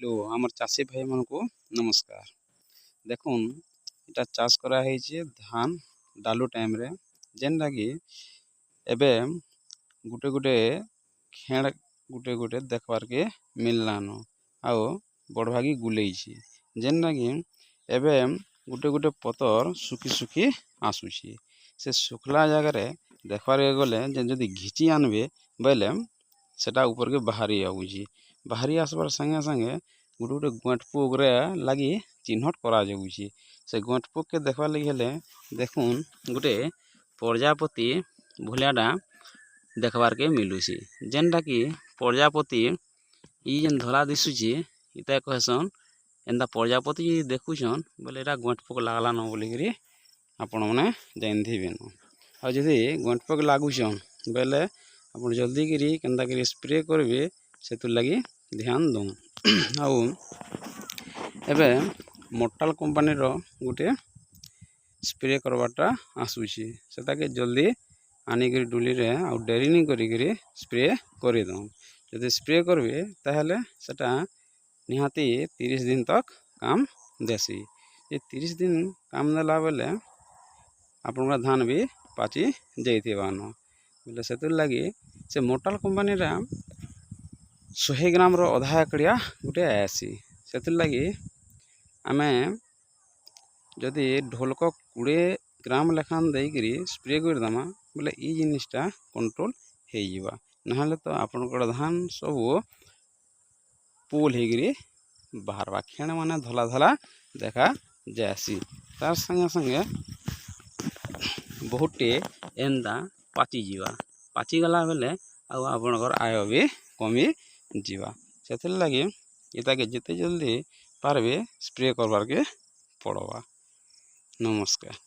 Hello आमर चाषी भाई मन को नमस्कार। देखुन इटा चाष करा है धान डालू टाइम रे जेनटा कि एबे गुटे गुटे खेड़ गुटे गुटे देखबार के मिललान आओ बढ़वागी गुलेइछि जेनटा कि एबे गुटे गुटे पतर सुखी सुखी आसुछि से सुखला जगह देखबार के गले जदि घिची आनबे बोले सेटा ऊपर के बाहरी आसबार संगे संगे गोटे गोटे गोंठ पोक लगी चिन्हट करा जाउछि से गोंठ पोक के देखबार लगी हेले देखुन गोटे प्रजापति भूलियाटा देखबार के मिलुछि जेनटा कि प्रजापति ई जेन धला दिशुछि इता कहसन एंता प्रजापति देखुछन बोले एटा गोंठ पोक लागला न बोलिकरी आपण माने जानथिबे न आ जदि गोंठ पोक लागुछन बोले आपण जल्दी करी केनता करी स्प्रे करबे सेतु लगी ध्यान दो आउ एबे मोर्टाल कंपनी रो गुटे स्प्रे करवाटा आसुछि सेटा के जल्दी आनी करी डुली रे आ डेरी नहीं करी स्प्रे करी दो जदि स्प्रे करबे ताहले सेटा निहाती 30 दिन तक काम देसी ये 30 दिन काम देला बेले आपनका धान भी पाची जाइथिबान बोले सेतु लगी से मोर्टाल कंपनी रा 100 ग्राम रो आधा एकड़िया गुटे आसी से लगी आमे जदि ढोलक 20 ग्राम लेखान देकरी स्प्रे करदमा बोले ई जिनिसटा कंट्रोल हो जावा नहले तो आपनकर धान सब पोल होगी बाहरवा खेण माने धला धला देखा जासी तार संगे संगे बहुटे एंदा पाची गला बेले आउ आपनकर आय भी कमी जीवा से लगी इता के जिते जल्दी पारबे स्प्रे करवार के पड़वा। नमस्कार।